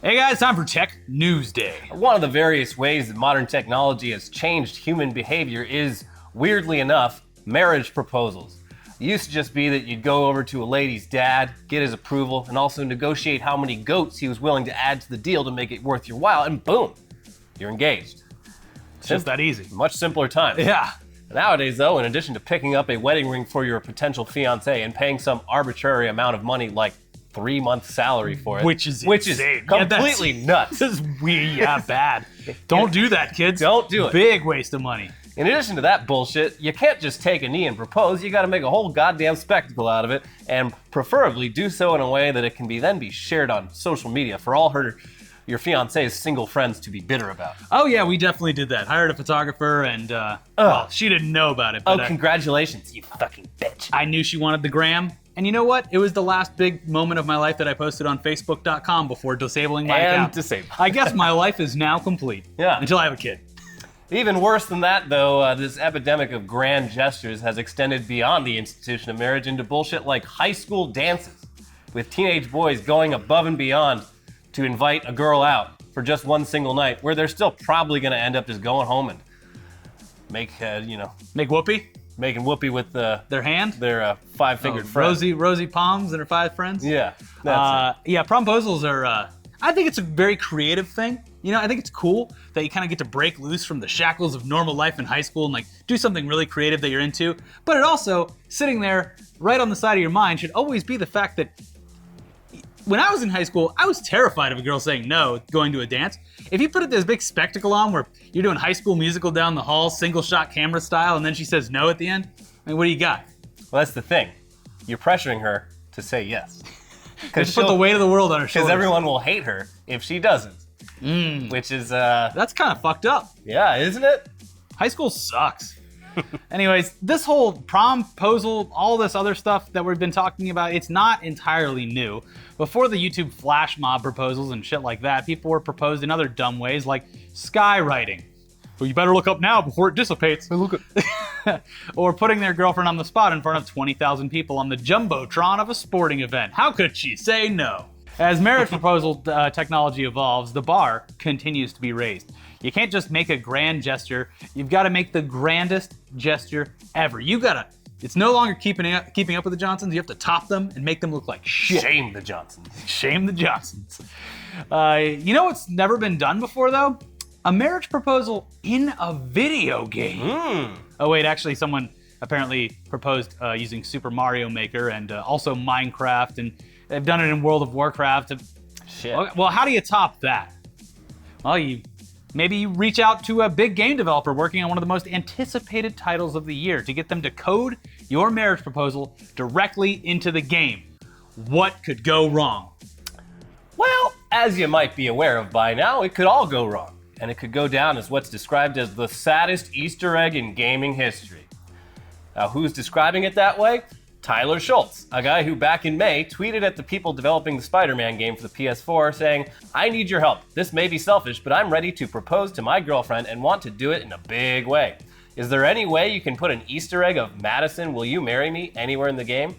Hey guys, time for Tech News Day. One of the various ways that modern technology has changed human behavior is, weirdly enough, marriage proposals. It used to just be that you'd go over to a lady's dad, get his approval, and also negotiate how many goats he was willing to add to the deal to make it worth your while, and boom, you're engaged. It's just that easy. Much simpler times. Yeah. Nowadays, though, in addition to picking up a wedding ring for your potential fiancé and paying some arbitrary amount of money like 3 months' salary for it, Which is insane. completely nuts. This is weird. Yeah, bad. Don't do that, kids. Don't do it. Big waste of money. In addition to that bullshit, you can't just take a knee and propose. You got to make a whole goddamn spectacle out of it, and preferably do so in a way that it can then be shared on social media for all your fiance's single friends to be bitter about. Oh yeah, we definitely did that. Hired a photographer, and well, she didn't know about it. But Congratulations, you fucking bitch. I knew she wanted the gram. And you know what? It was the last big moment of my life that I posted on Facebook.com before disabling my account. I guess my life is now complete. Yeah. Until I have a kid. Even worse than that, though, this epidemic of grand gestures has extended beyond the institution of marriage into bullshit like high school dances, with teenage boys going above and beyond to invite a girl out for just one single night, where they're still probably going to end up just going home and make whoopee? Making whoopee with their hand? Their five-fingered friend. Rosy palms and her 5 friends? Yeah. That's it. Yeah, promposals are, I think it's a very creative thing. You know, I think it's cool that you kind of get to break loose from the shackles of normal life in high school and like do something really creative that you're into. But it also, sitting there right on the side of your mind, should always be the fact that when I was in high school, I was terrified of a girl saying no going to a dance. If you put this big spectacle on where you're doing High School Musical down the hall, single shot camera style, and then she says no at the end, I mean, what do you got? Well, that's the thing. You're pressuring her to say yes. Because put the weight of the world on her shoulders. Because everyone will hate her if she doesn't. Which is, that's kind of fucked up. Yeah, isn't it? High school sucks. Anyways, this whole promposal, all this other stuff that we've been talking about, it's not entirely new. Before the YouTube flash mob proposals and shit like that, people were proposed in other dumb ways like skywriting. Well, you better look up now before it dissipates. Or putting their girlfriend on the spot in front of 20,000 people on the jumbotron of a sporting event. How could she say no? As marriage proposal technology evolves, the bar continues to be raised. You can't just make a grand gesture. You've got to make the grandest gesture ever. It's no longer keeping up with the Johnsons. You have to top them and make them look like shit. Shame the Johnsons. Shame the Johnsons. You know what's never been done before, though? A marriage proposal in a video game. Oh, wait, actually, someone apparently proposed using Super Mario Maker and also Minecraft, and they've done it in World of Warcraft. Shit. Well, how do you top that? Well, maybe you reach out to a big game developer working on one of the most anticipated titles of the year to get them to code your marriage proposal directly into the game. What could go wrong? Well, as you might be aware of by now, it could all go wrong. And it could go down as what's described as the saddest Easter egg in gaming history. Now, who's describing it that way? Tyler Schultz, a guy who back in May tweeted at the people developing the Spider-Man game for the PS4 saying, "I need your help. This may be selfish, but I'm ready to propose to my girlfriend and want to do it in a big way. Is there any way you can put an Easter egg of Madison, will you marry me, anywhere in the game?"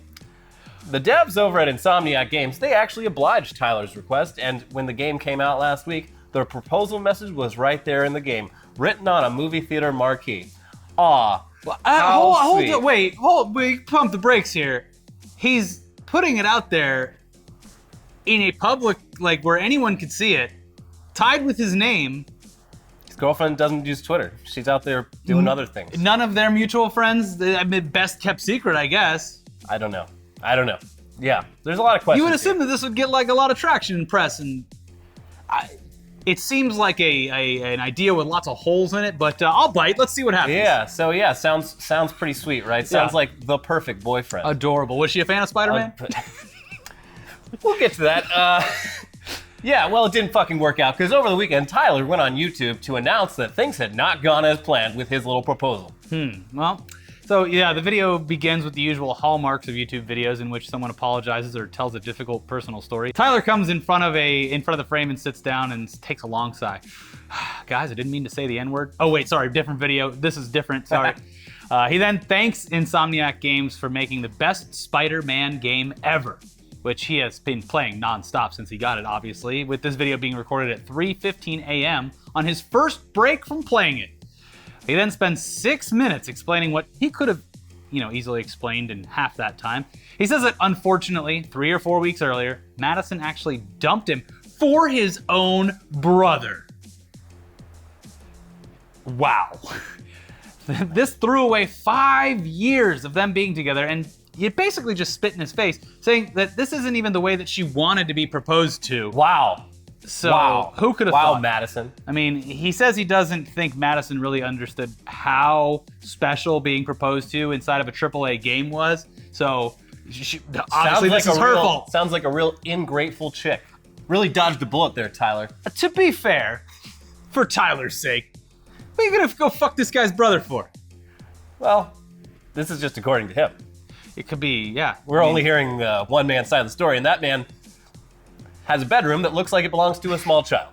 The devs over at Insomniac Games, they actually obliged Tyler's request, and when the game came out last week, the proposal message was right there in the game, written on a movie theater marquee. Aw. Wait, pump the brakes here. He's putting it out there in a public, like where anyone could see it, tied with his name. His girlfriend doesn't use Twitter. She's out there doing other things. None of their mutual friends, best kept secret, I guess. I don't know. Yeah, there's a lot of questions. You would assume that this would get like a lot of traction in press, and it seems like an idea with lots of holes in it, but I'll bite. Let's see what happens. Yeah, sounds pretty sweet, right? Sounds like the perfect boyfriend. Adorable. Was she a fan of Spider-Man? We'll get to that. Yeah, well, it didn't fucking work out, because over the weekend, Tyler went on YouTube to announce that things had not gone as planned with his little proposal. Well, so yeah, the video begins with the usual hallmarks of YouTube videos in which someone apologizes or tells a difficult personal story. Tyler comes in front of the frame and sits down and takes a long sigh. Guys, I didn't mean to say the N-word. Oh wait, sorry, different video. This is different, sorry. He then thanks Insomniac Games for making the best Spider-Man game ever. which he has been playing nonstop since he got it, obviously, with this video being recorded at 3:15 a.m. on his first break from playing it. He then spends 6 minutes explaining what he could have, easily explained in half that time. He says that unfortunately, 3 or 4 weeks earlier, Madison actually dumped him for his own brother. Wow. This threw away 5 years of them being together, and it basically just spit in his face, saying that this isn't even the way that she wanted to be proposed to. Wow. So who could have thought? Wow, Madison. I mean, he says he doesn't think Madison really understood how special being proposed to inside of a AAA game was. So obviously this is her fault. Sounds like a real ingrateful chick. Really dodged a bullet there, Tyler. To be fair, for Tyler's sake, what are you gonna go fuck this guy's brother for? Well, this is just according to him. It could be, yeah. We're only hearing one man's side of the story, and that man has a bedroom that looks like it belongs to a small child.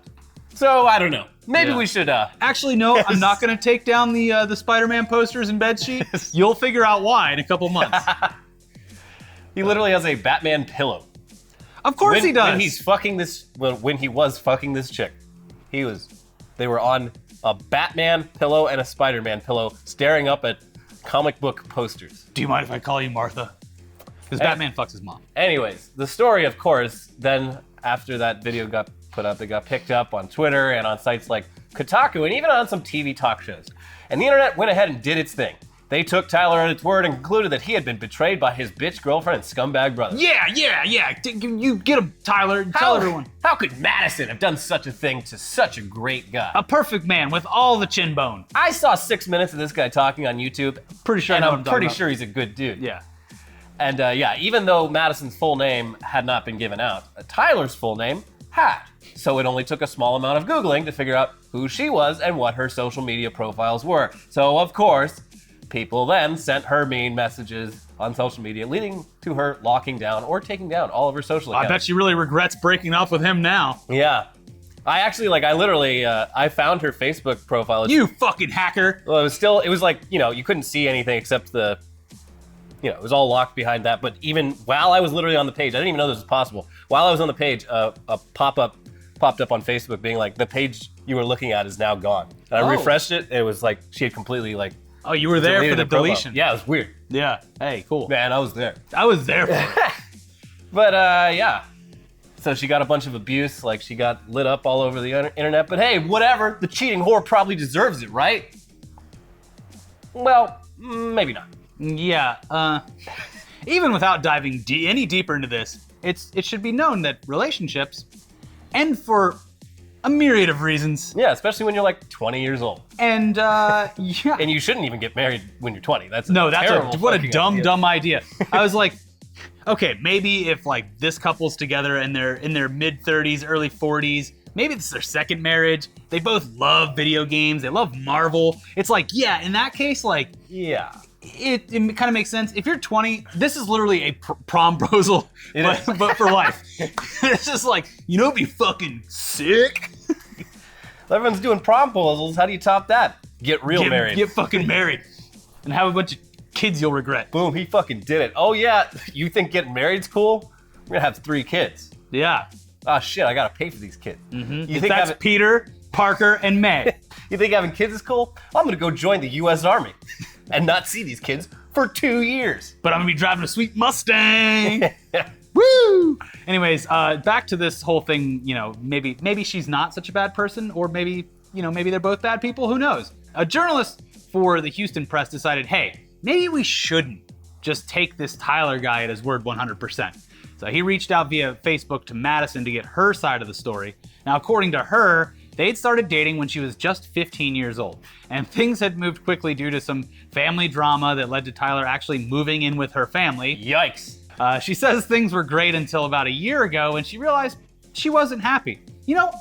So, I don't know. Maybe we should... Actually, no, I'm not going to take down the Spider-Man posters and bedsheet. You'll figure out why in a couple months. He literally has a Batman pillow. Of course he does. When he was fucking this chick, they were on a Batman pillow and a Spider-Man pillow staring up at comic book posters. Do you mind if I call you Martha? Because Batman fucks his mom. Anyways, the story, of course, then after that video got put up, it got picked up on Twitter and on sites like Kotaku and even on some TV talk shows. And the internet went ahead and did its thing. They took Tyler at its word and concluded that he had been betrayed by his bitch girlfriend and scumbag brother. Yeah. You get him, Tyler. Tell everyone. How could Madison have done such a thing to such a great guy? A perfect man with all the chin bone. I saw 6 minutes of this guy talking on YouTube. Pretty sure I'm pretty sure he's a good dude. Yeah. And even though Madison's full name had not been given out, Tyler's full name had. So it only took a small amount of Googling to figure out who she was and what her social media profiles were. So, of course, people then sent her mean messages on social media, leading to her locking down or taking down all of her social accounts. I bet she really regrets breaking up with him now. Yeah. I found her Facebook profile. You fucking hacker. Well, it was like, you couldn't see anything except it was all locked behind that. But even while I was literally on the page, I didn't even know this was possible. While I was on the page, a pop-up popped up on Facebook being like, the page you were looking at is now gone. And I refreshed it, and it was like, she had completely oh, you were there for the deletion. Yeah, it was weird. Yeah. Hey, cool. Man, I was there. I was there for it. But, yeah. So she got a bunch of abuse, like she got lit up all over the internet. But hey, whatever. The cheating whore probably deserves it, right? Well, maybe not. Yeah. Even without diving any deeper into this, it should be known that relationships end for a myriad of reasons. Yeah, especially when you're like 20 years old. And yeah. And you shouldn't even get married when you're 20. What a dumb idea. I was like, okay, maybe if like this couple's together and they're in their mid 30s, early 40s, maybe this is their second marriage. They both love video games. They love Marvel. It's like, yeah, in that case, like, yeah. It kind of makes sense. If you're 20, this is literally a prom proposal, but for life. It's just like, it'd be fucking sick. Everyone's doing prom proposals. How do you top that? Get married. Get fucking married. And have a bunch of kids you'll regret. Boom, he fucking did it. Oh yeah, you think getting married's cool? We're gonna have 3 kids. Yeah. Oh shit, I gotta pay for these kids. Mm-hmm. That's Peter, Parker, and May. You think having kids is cool? I'm gonna go join the US Army and not see these kids for 2 years. But I'm gonna be driving a sweet Mustang. Woo! Anyways, back to this whole thing, maybe she's not such a bad person, or maybe they're both bad people, who knows? A journalist for the Houston Press decided, hey, maybe we shouldn't just take this Tyler guy at his word 100%. So he reached out via Facebook to Madison to get her side of the story. Now, according to her, they'd started dating when she was just 15 years old, and things had moved quickly due to some family drama that led to Tyler actually moving in with her family. Yikes. She says things were great until about a year ago when she realized she wasn't happy.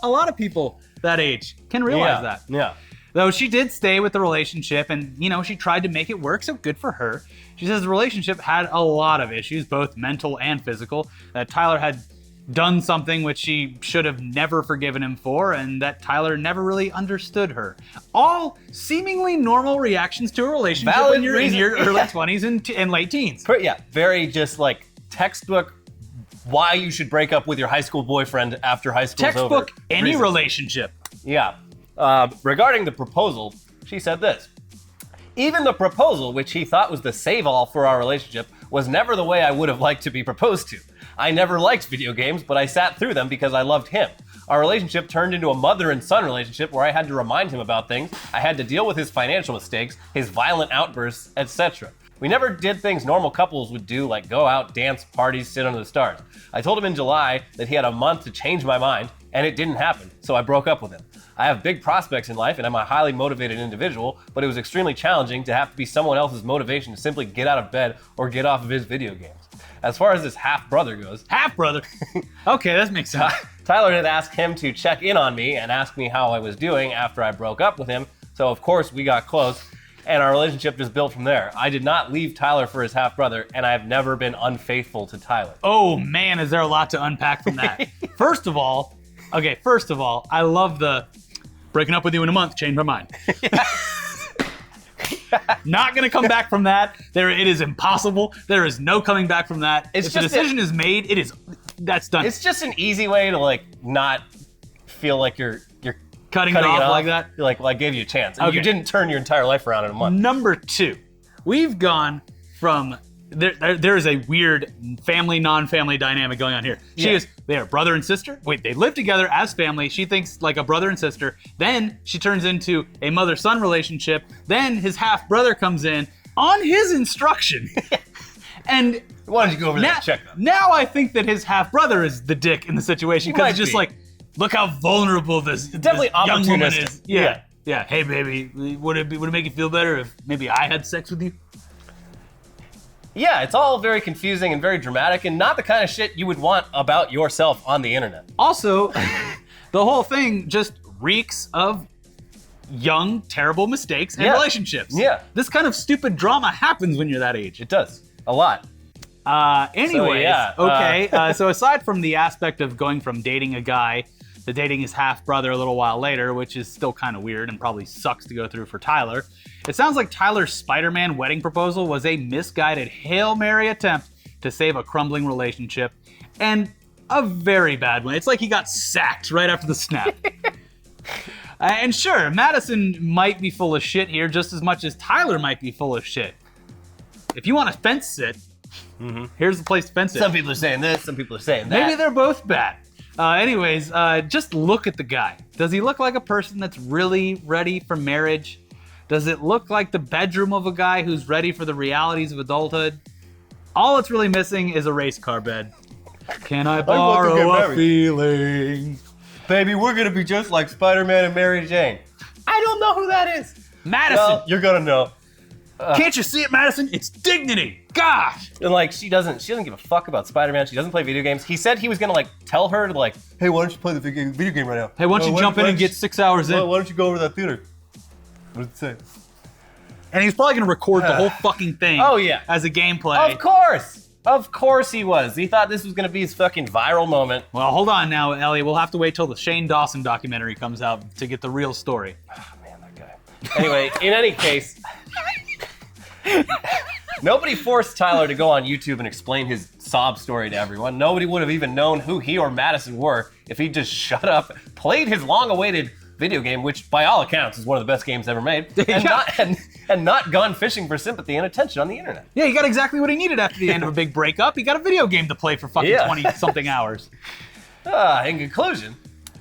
A lot of people that age can realize that. Yeah. Though she did stay with the relationship and, she tried to make it work, so good for her. She says the relationship had a lot of issues, both mental and physical, that Tyler had done something which she should have never forgiven him for, and that Tyler never really understood her. All seemingly normal reactions to a relationship when you're in your early 20s and late teens. Yeah, very just like textbook why you should break up with your high school boyfriend after high school's over. Textbook any reasons. relationship. Yeah. Regarding the proposal, she said this. Even the proposal, which he thought was the save-all for our relationship, was never the way I would have liked to be proposed to. I never liked video games, but I sat through them because I loved him. Our relationship turned into a mother and son relationship where I had to remind him about things. I had to deal with his financial mistakes, his violent outbursts, etc. We never did things normal couples would do, like go out, dance, parties, sit under the stars. I told him in July that he had a month to change my mind, and it didn't happen, so I broke up with him. I have big prospects in life, and I'm a highly motivated individual, but it was extremely challenging to have to be someone else's motivation to simply get out of bed or get off of his video games. As far as his half-brother goes... Half-brother? Okay, that makes sense. Tyler had asked him to check in on me and ask me how I was doing after I broke up with him, so of course we got close, and our relationship just built from there. I did not leave Tyler for his half-brother, and I have never been unfaithful to Tyler. Oh man, is there a lot to unpack from that. First of all, I love the breaking up with you in a month, changed my mind. Not gonna come back from that. It is impossible. There is no coming back from that. If the decision is made, that's done. It's just an easy way to like not feel like you're cutting it off like that. You're like, well, I gave you a chance. And you didn't turn your entire life around in a month. Number 2, we've gone from there is a weird family, non-family dynamic going on here. They are brother and sister. Wait, they live together as family. She thinks like a brother and sister. Then she turns into a mother-son relationship. Then his half-brother comes in on his instruction. And why don't you go over there and check them? Now I think that his half-brother is the dick in the situation because it's just like, look how vulnerable this definitely young woman opportunistic. is. Yeah. Hey, baby, would it make you feel better if maybe I had sex with you? Yeah, it's all very confusing and very dramatic and not the kind of shit you would want about yourself on the internet. Also, the whole thing just reeks of young, terrible mistakes in relationships. Yeah. This kind of stupid drama happens when you're that age. It does. A lot. So aside from the aspect of going from dating a guy to dating his half-brother a little while later, which is still kind of weird and probably sucks to go through for Tyler, it sounds like Tyler's Spider-Man wedding proposal was a misguided Hail Mary attempt to save a crumbling relationship, and a very bad one. It's like he got sacked right after the snap. And sure, Madison might be full of shit here just as much as Tyler might be full of shit. If you want to fence sit, here's the place to fence it. Some people are saying this, some people are saying that. Maybe they're both bad. Just look at the guy. Does he look like a person that's really ready for marriage? Does it look like the bedroom of a guy who's ready for the realities of adulthood? All it's really missing is a race car bed. Can I borrow a feeling? Baby, we're gonna be just like Spider-Man and Mary Jane. I don't know who that is. Madison! Well, you're gonna know. Can't you see it, Madison? It's dignity. Gosh! And like, she doesn't give a fuck about Spider-Man. She doesn't play video games. He said he was gonna like tell her to like, hey, why don't you play the video game right now? Hey, why don't you jump in and get 6 hours in? Why don't you go over to that theater? What did it say? And he's probably gonna record the whole fucking thing. Oh yeah, as a gameplay. Of course he was. He thought this was gonna be his fucking viral moment. Well, hold on now, Ellie. We'll have to wait till the Shane Dawson documentary comes out to get the real story. Oh man, that guy. Anyway, in any case, nobody forced Tyler to go on YouTube and explain his sob story to everyone. Nobody would have even known who he or Madison were if he just shut up, played his long-awaited video game, which by all accounts is one of the best games ever made, and not gone fishing for sympathy and attention on the internet. Yeah, he got exactly what he needed after the end of a big breakup. He got a video game to play for fucking 20-something hours. In conclusion,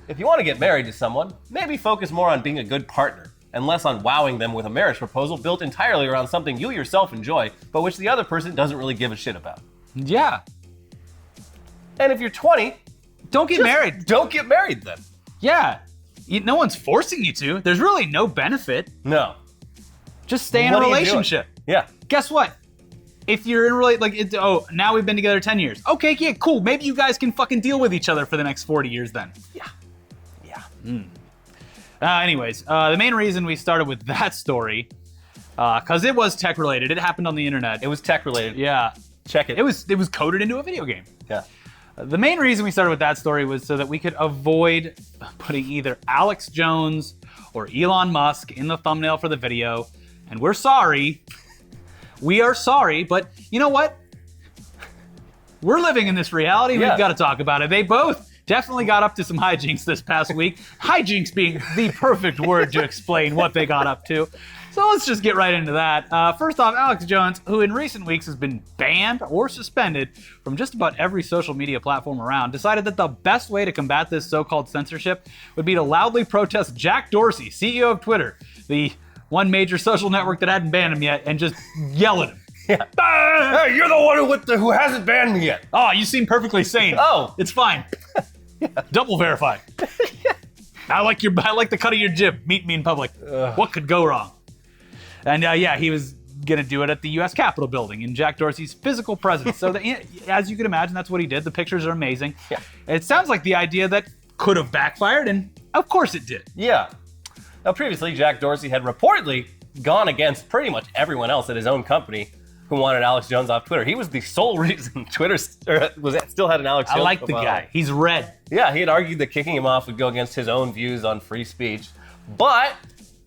if you want to get married to someone, maybe focus more on being a good partner and less on wowing them with a marriage proposal built entirely around something you yourself enjoy, but which the other person doesn't really give a shit about. Yeah. And if you're 20, don't get married. Don't get married then. Yeah. No one's forcing you to. There's really no benefit. No. Just stay in a relationship. Yeah. Guess what? If you're in a now we've been together 10 years. Okay, yeah, cool. Maybe you guys can fucking deal with each other for the next 40 years then. Yeah. Anyways, the main reason we started with that story, because it was tech related. It happened on the internet. It was tech related. Yeah. Check it. It was coded into a video game. Yeah. The main reason we started with that story was so that we could avoid putting either Alex Jones or Elon Musk in the thumbnail for the video. And we're sorry. We are sorry, but you know what? we're living in this reality. Yeah. We've got to talk about it. They both definitely got up to some hijinks this past week. Hijinks being the perfect word to explain what they got up to. So let's just get right into that. First off, Alex Jones, who in recent weeks has been banned or suspended from just about every social media platform around, decided that the best way to combat this so-called censorship would be to loudly protest Jack Dorsey, CEO of Twitter, the one major social network that hadn't banned him yet, and just yell at him. Yeah. Hey, you're the one who hasn't banned me yet. Oh, you seem perfectly sane. Oh. It's fine. Yeah. Double verified. I like the cut of your jib. Meet me in public. What could go wrong? And he was going to do it at the U.S. Capitol building in Jack Dorsey's physical presence. So as you can imagine, that's what he did. The pictures are amazing. Yeah. It sounds like the idea that could have backfired, and of course it did. Yeah. Now, previously, Jack Dorsey had reportedly gone against pretty much everyone else at his own company who wanted Alex Jones off Twitter. He was the sole reason Twitter still had an Alex Jones. I like the guy. He's red. Yeah, he had argued that kicking him off would go against his own views on free speech. But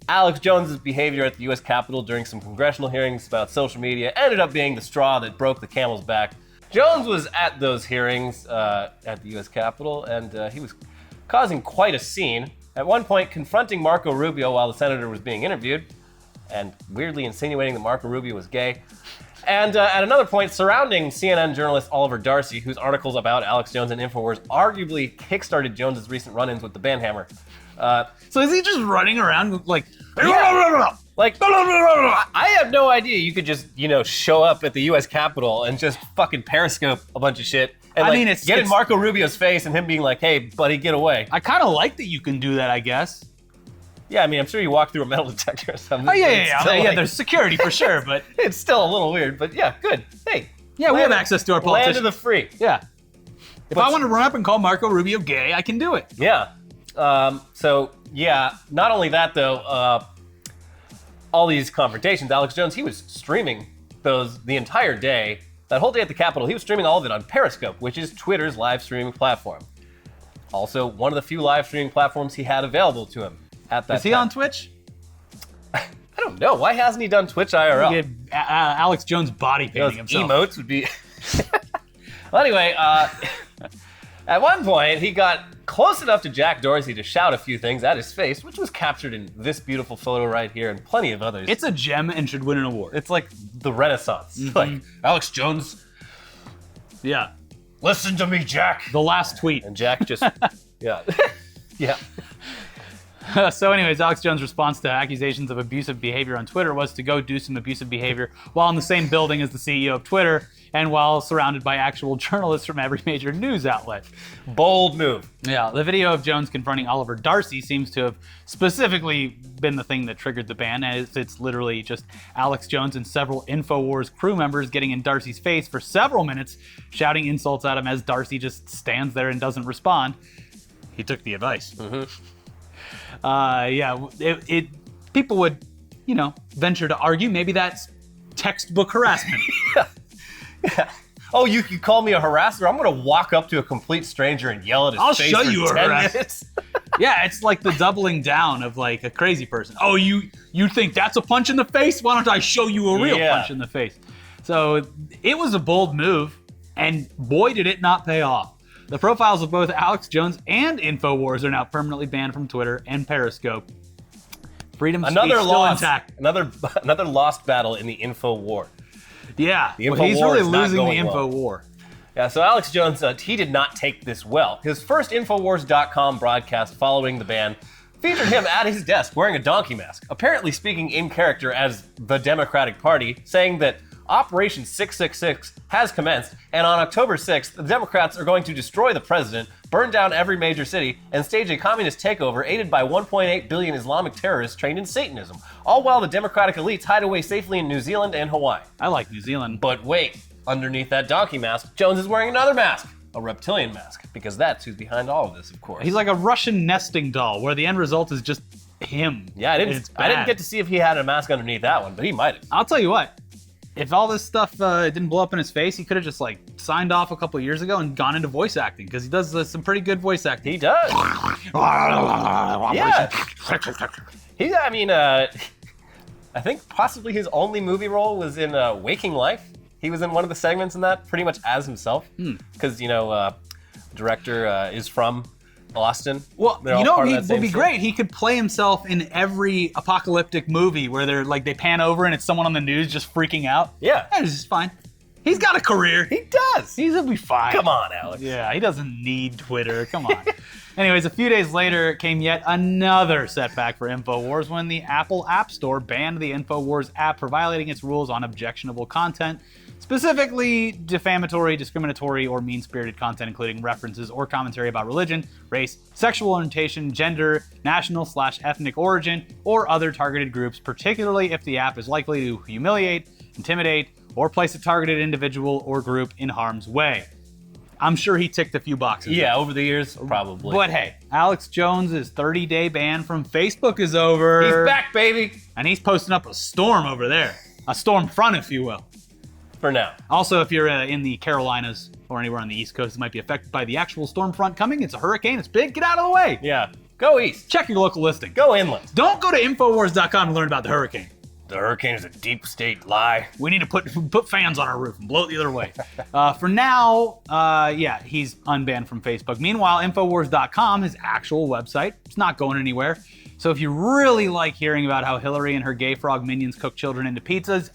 Alex Jones' behavior at the U.S. Capitol during some congressional hearings about social media ended up being the straw that broke the camel's back. Jones was at those hearings at the U.S. Capitol, and he was causing quite a scene. At one point, confronting Marco Rubio while the senator was being interviewed, and weirdly insinuating that Marco Rubio was gay. And at another point, surrounding CNN journalist Oliver Darcy, whose articles about Alex Jones and InfoWars arguably kickstarted Jones's recent run-ins with the banhammer. So is he just running around like... Yeah. Like, I have no idea you could just, show up at the U.S. Capitol and just fucking periscope a bunch of shit. And get in Marco Rubio's face and him being like, hey, buddy, get away. I kind of like that you can do that, I guess. Yeah, I mean, I'm sure you walk through a metal detector or something. Oh, yeah, there's security for sure, but... It's still a little weird, but yeah, good. Hey. Yeah, we have access to our politicians. Land of the free. Yeah. If I want to run up and call Marco Rubio gay, I can do it. Yeah. Not only that, though, all these confrontations, Alex Jones, he was streaming those the entire day. That whole day at the Capitol, he was streaming all of it on Periscope, which is Twitter's live streaming platform. Also, one of the few live streaming platforms he had available to him at that time. Is he on Twitch? I don't know. Why hasn't he done Twitch IRL? Get Alex Jones body painting himself. Emotes would be... Well, anyway, at one point, he got close enough to Jack Dorsey to shout a few things at his face, which was captured in this beautiful photo right here and plenty of others. It's a gem and should win an award. It's like the Renaissance. Mm-hmm. Like, Alex Jones. Yeah. Listen to me, Jack. The last tweet. And Jack just, yeah. Yeah. So anyways, Alex Jones' response to accusations of abusive behavior on Twitter was to go do some abusive behavior while in the same building as the CEO of Twitter and while surrounded by actual journalists from every major news outlet. Bold move. Yeah, the video of Jones confronting Oliver Darcy seems to have specifically been the thing that triggered the ban, as it's literally just Alex Jones and several InfoWars crew members getting in Darcy's face for several minutes, shouting insults at him as Darcy just stands there and doesn't respond. He took the advice. Mm-hmm. People would, venture to argue maybe that's textbook harassment. Yeah. Oh, you could call me a harasser? I'm going to walk up to a complete stranger and yell at his face for 10 minutes. I'll show you a harasser. Yeah, it's like the doubling down of like a crazy person. Oh, you think that's a punch in the face? Why don't I show you a real punch in the face? So it was a bold move, and boy, did it not pay off. The profiles of both Alex Jones and InfoWars are now permanently banned from Twitter and Periscope. Freedom of speech still intact. Another lost battle in the info war. Yeah, the info he's war really is not losing the going info well. war. Yeah, so Alex Jones, he did not take this well. His first Infowars.com broadcast following the ban featured him at his desk wearing a donkey mask, apparently speaking in character as the Democratic Party, saying that Operation 666 has commenced, and on October 6th, the Democrats are going to destroy the president, burn down every major city, and stage a communist takeover aided by 1.8 billion Islamic terrorists trained in Satanism, all while the Democratic elites hide away safely in New Zealand and Hawaii. I like New Zealand. But wait, underneath that donkey mask, Jones is wearing another mask, a reptilian mask, because that's who's behind all of this, of course. He's like a Russian nesting doll, where the end result is just him. Yeah, I didn't get to see if he had a mask underneath that one, but he might have. I'll tell you what. If all this stuff didn't blow up in his face, he could have just signed off a couple years ago and gone into voice acting, because he does some pretty good voice acting. He does. Yeah. I think possibly his only movie role was in Waking Life. He was in one of the segments in that pretty much as himself. Because, director is from Austin. Well, They're all part of that would same be scene. great. He could play himself in every apocalyptic movie where they pan over and it's someone on the news just freaking out. Yeah. That is just fine. He's got a career. He does. He'll be fine. Come on, Alex. Yeah, he doesn't need Twitter. Come on. Anyways, a few days later came yet another setback for InfoWars when the Apple App Store banned the InfoWars app for violating its rules on objectionable content, specifically defamatory, discriminatory, or mean-spirited content, including references or commentary about religion, race, sexual orientation, gender, national/ethnic origin, or other targeted groups, particularly if the app is likely to humiliate, intimidate, or place a targeted individual or group in harm's way. I'm sure he ticked a few boxes. Yeah, over the years, probably. But hey, Alex Jones' 30-day ban from Facebook is over. He's back, baby. And he's posting up a storm over there. A storm front, if you will. For now. Also, if you're in the Carolinas or anywhere on the East Coast that might be affected by the actual storm front coming, it's a hurricane, it's big, get out of the way. Yeah. Go east. Check your local listing. Go inland. Don't go to Infowars.com to learn about the hurricane. The hurricane is a deep state lie. We need to put fans on our roof and blow it the other way. For now, he's unbanned from Facebook. Meanwhile, Infowars.com, his actual website, it's not going anywhere. So if you really like hearing about how Hillary and her gay frog minions cook children into pizzas,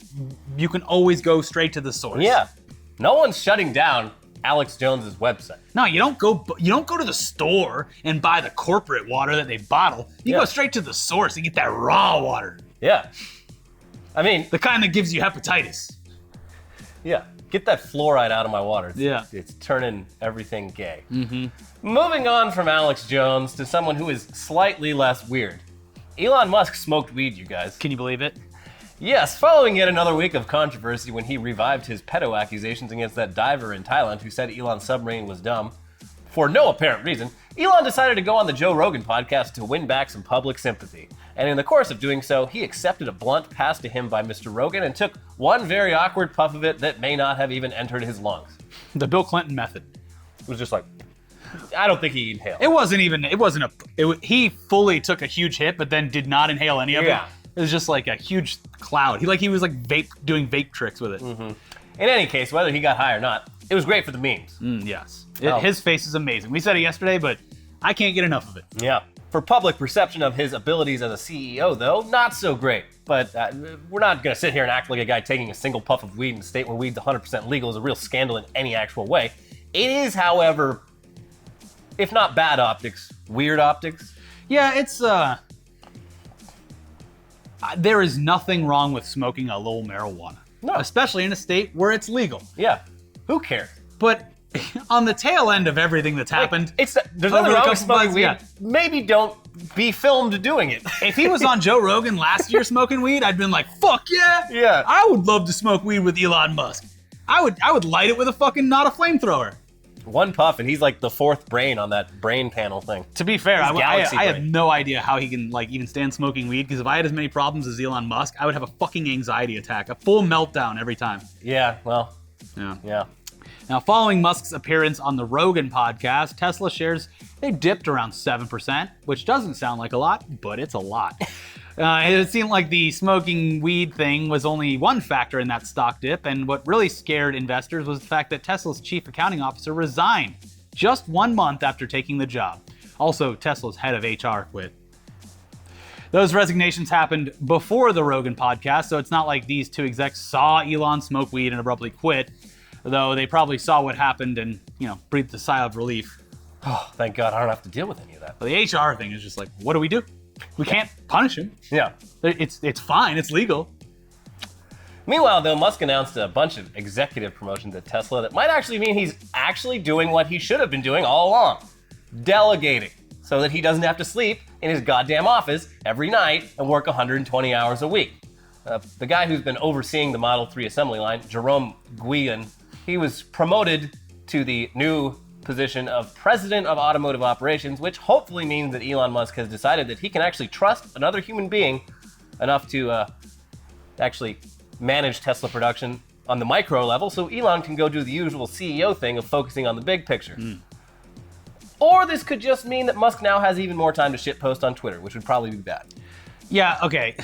you can always go straight to the source. Yeah. No one's shutting down Alex Jones's website. No, you don't go to the store and buy the corporate water that they bottle. You go straight to the source and get that raw water. Yeah. I mean, The kind that gives you hepatitis. yeah. Get that fluoride out of my water. It's turning everything gay. Moving on from Alex Jones to someone who is slightly less weird. Elon Musk smoked weed, you guys. Can you believe it? Yes, following yet another week of controversy when he revived his pedo accusations against that diver in Thailand who said Elon's submarine was dumb. For no apparent reason, Elon decided to go on the Joe Rogan podcast to win back some public sympathy. And in the course of doing so, he accepted a blunt passed to him by Mr. Rogan and took one very awkward puff of it that may not have even entered his lungs. The Bill Clinton method. It was just like, I don't think he inhaled. He fully took a huge hit, but then did not inhale any of it. Yeah. It was just like a huge cloud. He was doing vape tricks with it. In any case, whether he got high or not, it was great for the memes. Yes. His face is amazing. We said it yesterday, but I can't get enough of it. Yeah. For public perception of his abilities as a CEO, though, not so great. But we're not going to sit here and act like a guy taking a single puff of weed in a state where weed's 100% legal is a real scandal in any actual way. It is, however, if not bad optics, weird optics. Yeah, it's there is nothing wrong with smoking a little marijuana. No. Especially in a state where it's legal. Yeah. Who cares? But on the tail end of everything that's happened, There's over nothing the wrong couple with smoking months, weed. yeah. Maybe don't be filmed doing it. if he was on Joe Rogan last year smoking weed, I'd been like, fuck yeah. Yeah. I would love to smoke weed with Elon Musk. I would light it with not a flamethrower. One puff and he's like the fourth brain on that brain panel thing. To be fair, I galaxy have brain. no idea how he can even stand smoking weed, because if I had as many problems as Elon Musk, I would have a fucking anxiety attack, a full meltdown every time. Yeah, well, yeah. Now, following Musk's appearance on the Rogan podcast, Tesla shares, they dipped around 7%, which doesn't sound like a lot, but it's a lot. It seemed like the smoking weed thing was only one factor in that stock dip, and what really scared investors was the fact that Tesla's chief accounting officer resigned just 1 month after taking the job. Also, Tesla's head of HR quit. Those resignations happened before the Rogan podcast, so it's not like these two execs saw Elon smoke weed and abruptly quit, though they probably saw what happened and, breathed a sigh of relief. Oh, thank God I don't have to deal with any of that. But the HR thing is just like, what do we do? We can't punish him. Yeah. It's fine. It's legal. Meanwhile, though, Musk announced a bunch of executive promotions at Tesla that might actually mean he's actually doing what he should have been doing all along. Delegating. So that he doesn't have to sleep in his goddamn office every night and work 120 hours a week. The guy who's been overseeing the Model 3 assembly line, Jerome Guillen, he was promoted to the new position of President of Automotive Operations, which hopefully means that Elon Musk has decided that he can actually trust another human being enough to actually manage Tesla production on the micro level, so Elon can go do the usual CEO thing of focusing on the big picture. Or this could just mean that Musk now has even more time to shitpost on Twitter, which would probably be bad. Yeah, okay.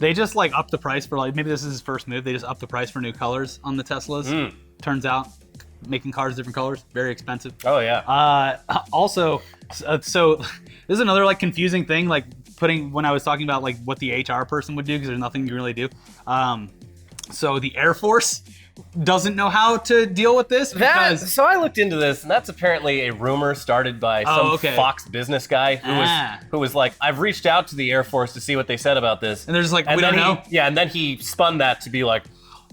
They just like upped the price for maybe this is his first move. They just upped the price for new colors on the Teslas. Turns out making cars different colors, very expensive. Oh yeah. Also, so this is another like confusing thing, like when I was talking about like what the HR person would do, because there's nothing you can really do. So the Air Force doesn't know how to deal with this because... So I looked into this, and that's apparently a rumor started by some Fox business guy who was like, I've reached out to the Air Force to see what they said about this. And they're just like, we don't know? Yeah, and then he spun that to be like,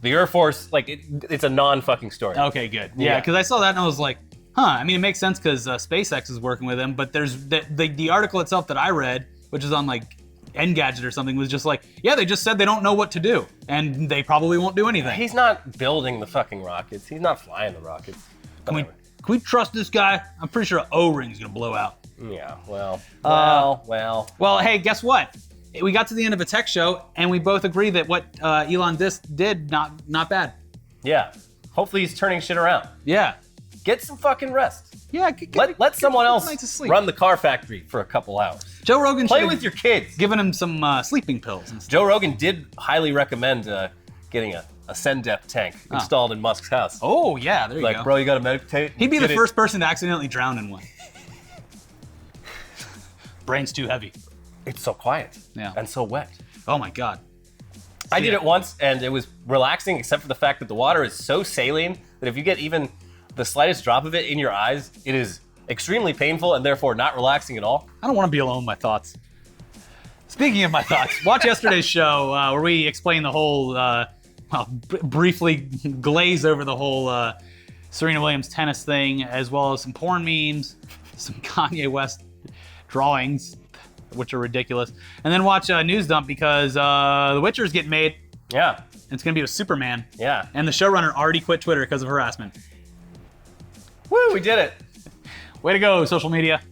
the Air Force, like, it's a non-fucking story. Okay, good. Yeah, because I saw that and I was like, I mean, it makes sense because SpaceX is working with them, but there's the article itself that I read, which is on like Engadget or something, was just like, yeah, they just said they don't know what to do, and they probably won't do anything. He's not building the fucking rockets. He's not flying the rockets. Can we trust this guy? I'm pretty sure an O-ring's gonna blow out. Yeah, well, hey, guess what? We got to the end of a tech show, and we both agree that what Elon did, not bad. Yeah. Hopefully he's turning shit around. Yeah. Get some fucking rest. Yeah. Let someone else run the car factory for a couple hours. Joe Rogan play with your kids. Giving him some sleeping pills and stuff. Joe Rogan did highly recommend getting a Sendep tank installed in Musk's house. Oh yeah, there you go. Like, bro, you gotta meditate. He'd be the first person to accidentally drown in one. Brain's too heavy. It's so quiet. Yeah. And so wet. Oh my god. I did it once, and it was relaxing, except for the fact that the water is so saline that if you get even the slightest drop of it in your eyes, it is extremely painful and therefore not relaxing at all. I don't want to be alone with my thoughts. Speaking of my thoughts, watch yesterday's show where we explain the whole, briefly glaze over the whole Serena Williams tennis thing, as well as some porn memes, some Kanye West drawings, which are ridiculous. And then watch News Dump because The Witcher's getting made. Yeah. It's going to be with Superman. Yeah. And the showrunner already quit Twitter because of harassment. Woo, we did it. Way to go, social media.